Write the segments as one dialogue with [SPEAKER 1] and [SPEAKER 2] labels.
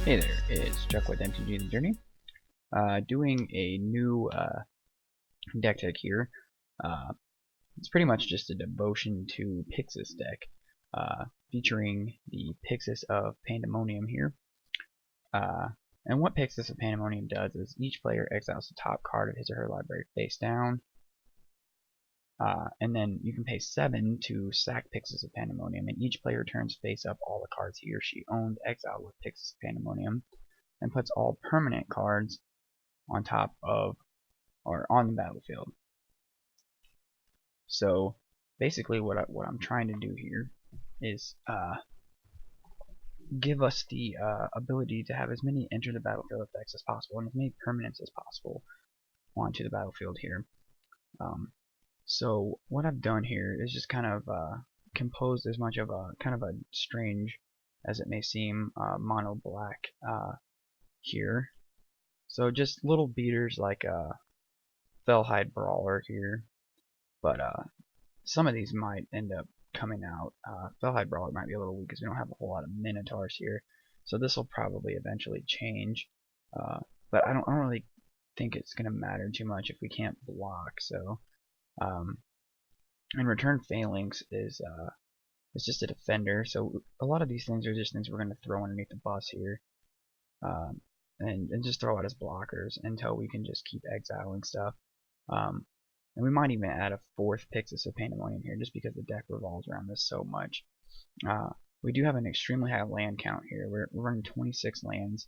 [SPEAKER 1] Hey there, it's Chuck with MTG The Journey. Doing a new deck tech here. Uh, it's pretty much just a devotion to Pyxis deck, featuring the Pyxis of Pandemonium here. Uh, and what Pyxis of Pandemonium does is each player exiles the top card of his or her library face down, and then you can pay 7 to sack Pyxis of Pandemonium, and each player turns face up all the cards he or she owned exiled with Pyxis of Pandemonium, and puts all permanent cards on top of or on the battlefield. So basically what I'm trying to do here is give us the ability to have as many enter the battlefield effects as possible and as many permanents as possible onto the battlefield here. So what I've done here is just kind of composed as much of a kind of a strange, as it may seem, mono black here. So just little beaters like Fellhide Brawler here, but some of these might end up coming out. Fellhide Brawler might be a little weak because we don't have a whole lot of Minotaurs here, so this will probably eventually change. But I don't really think it's going to matter too much if we can't block. So, and Return Phalanx is just a defender. So a lot of these things are just things we're going to throw underneath the bus here, and just throw out as blockers until we can just keep exiling stuff. And we might even add a 4th Pyxis of Pandemonium here, just because the deck revolves around this so much. We do have an extremely high land count here. We're running 26 lands,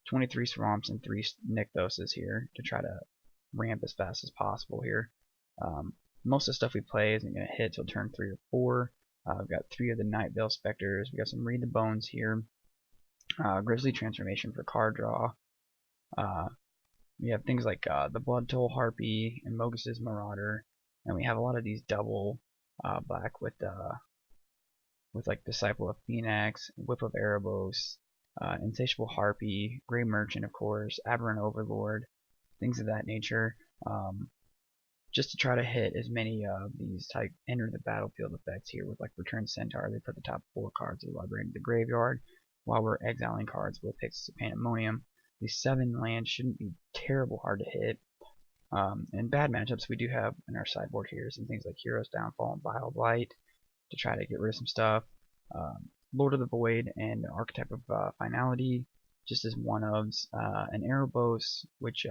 [SPEAKER 1] 23 swamps, and 3 Nykthoses here to try to ramp as fast as possible here. Most of the stuff we play isn't going to hit till turn 3 or 4. We've got 3 of the Nightveil Specters. We've got some Read the Bones here. Grizzly Transformation for card draw. We have things like the Blood Toll Harpy and Mogus's Marauder, and we have a lot of these double black with like Disciple of Phoenix, Whip of Erebos, Insatiable Harpy, Grey Merchant, of course, Aberrant Overlord, things of that nature, just to try to hit as many of these type enter the battlefield effects here with like Return Centaur. They put the top 4 cards of the library into the graveyard while we're exiling cards with Pyxis of Pandemonium. These 7 lands shouldn't be terrible hard to hit. And bad matchups we do have in our sideboard here some things like Hero's Downfall and Vile Blight to try to get rid of some stuff. Lord of the Void and Archetype of Finality just as one-ofs. And Erebos, which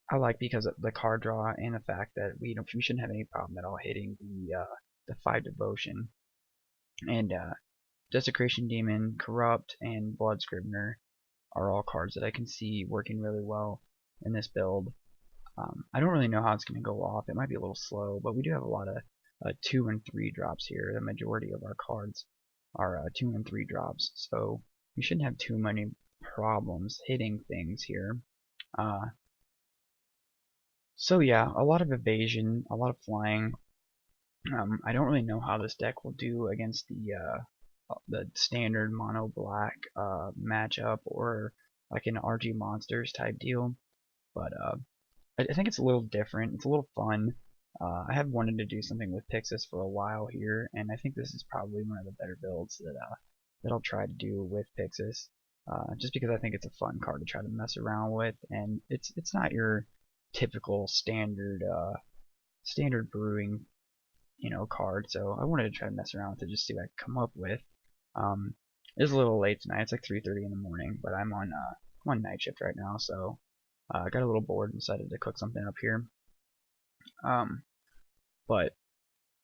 [SPEAKER 1] I like because of the card draw and the fact that we shouldn't have any problem at all hitting the 5 Devotion. And Desecration Demon, Corrupt, and Blood Scrivener are all cards that I can see working really well in this build. I don't really know how it's going to go off. It might be a little slow, but we do have a lot of 2 and 3 drops here. The majority of our cards are 2 and 3 drops, so we shouldn't have too many problems hitting things here. So yeah, a lot of evasion, a lot of flying. I don't really know how this deck will do against the standard mono black matchup or like an RG Monsters type deal, but I think it's a little different. It's a little fun. I have wanted to do something with Pyxis for a while here, and I think this is probably one of the better builds that I'll try to do with Pyxis, just because I think it's a fun card to try to mess around with, and it's not your typical standard brewing card. So I wanted to try to mess around with it, just see what I could come up with. It's a little late tonight. It's like 3:30 in the morning, but I'm on night shift right now, so I got a little bored and decided to cook something up here. But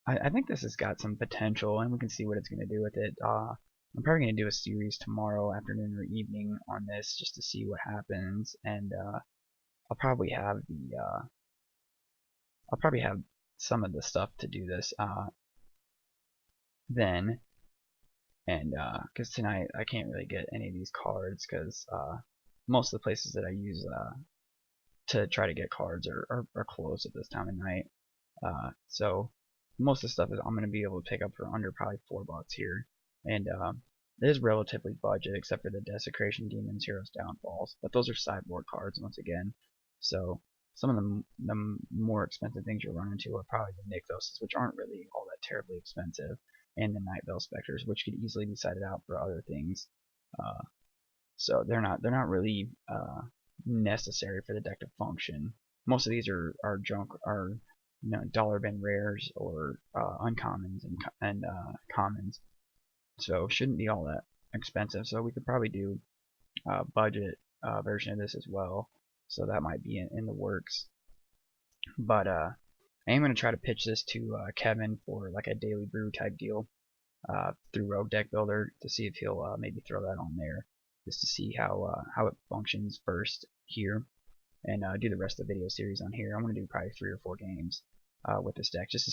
[SPEAKER 1] I think this has got some potential, and we can see what it's going to do with it. I'm probably going to do a series tomorrow afternoon or evening on this just to see what happens, and I'll probably have some of the stuff to do this then. And because tonight I can't really get any of these cards because most of the places that I use to try to get cards are closed at this time of night. So most of the stuff is I'm going to be able to pick up for under probably $4 here, and it is relatively budget except for the Desecration Demons, Heroes Downfalls, but those are sideboard cards once again. So some of the more expensive things you'll run into are probably the Nykthoses, which aren't really all that terribly expensive. and the Night Veil Specters, which could easily be sided out for other things. So they're not really necessary for the deck to function. Most of these are dollar bin rares or uncommons and commons, so shouldn't be all that expensive. So we could probably do a budget version of this as well. So that might be in the works. But I am going to try to pitch this to Kevin for like a daily brew type deal through Rogue Deck Builder to see if he'll maybe throw that on there, just to see how it functions first here, and do the rest of the video series on here. I'm going to do probably 3 or 4 games with this deck just to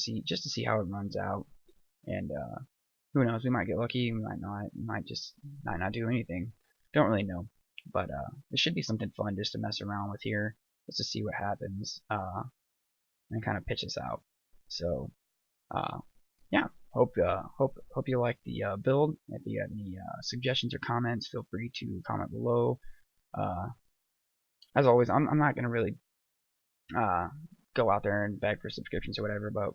[SPEAKER 1] see how it runs out, and who knows, we might get lucky, we might not, might not do anything. Don't really know, but it should be something fun just to mess around with here, just to see what happens, and kind of pitch this out. So yeah, hope you like the build. If you have any suggestions or comments, feel free to comment below. As always, I'm not gonna really go out there and beg for subscriptions or whatever, but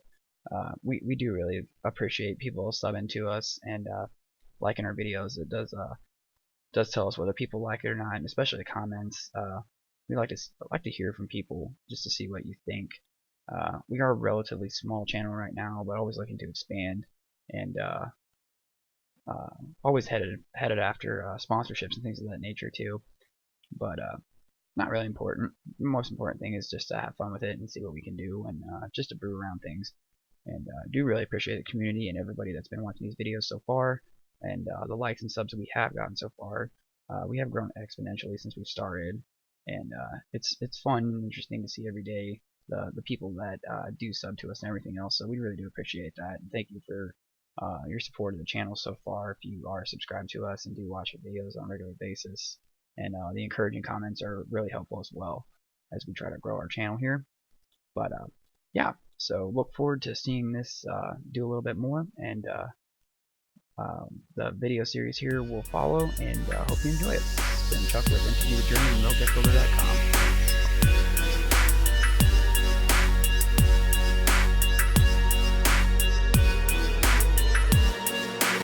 [SPEAKER 1] we do really appreciate people subbing to us and liking our videos. It does tell us whether people like it or not, and especially the comments. We like to hear from people just to see what you think. We are a relatively small channel right now, but always looking to expand, and always headed after sponsorships and things of that nature too. But not really important. The most important thing is just to have fun with it and see what we can do, and just to brew around things. And do really appreciate the community and everybody that's been watching these videos so far, and the likes and subs that we have gotten so far. We have grown exponentially since we started, and it's fun and interesting to see every day the people that do sub to us and everything else. So we really do appreciate that, and thank you for your support of the channel so far. If you are subscribed to us and do watch our videos on a regular basis, and the encouraging comments are really helpful as well as we try to grow our channel here. But yeah, so look forward to seeing this do a little bit more, and the video series here will follow, and hope you enjoy it. It's been Chuck with IntroduceJourney and RogueDeckBuilder.com.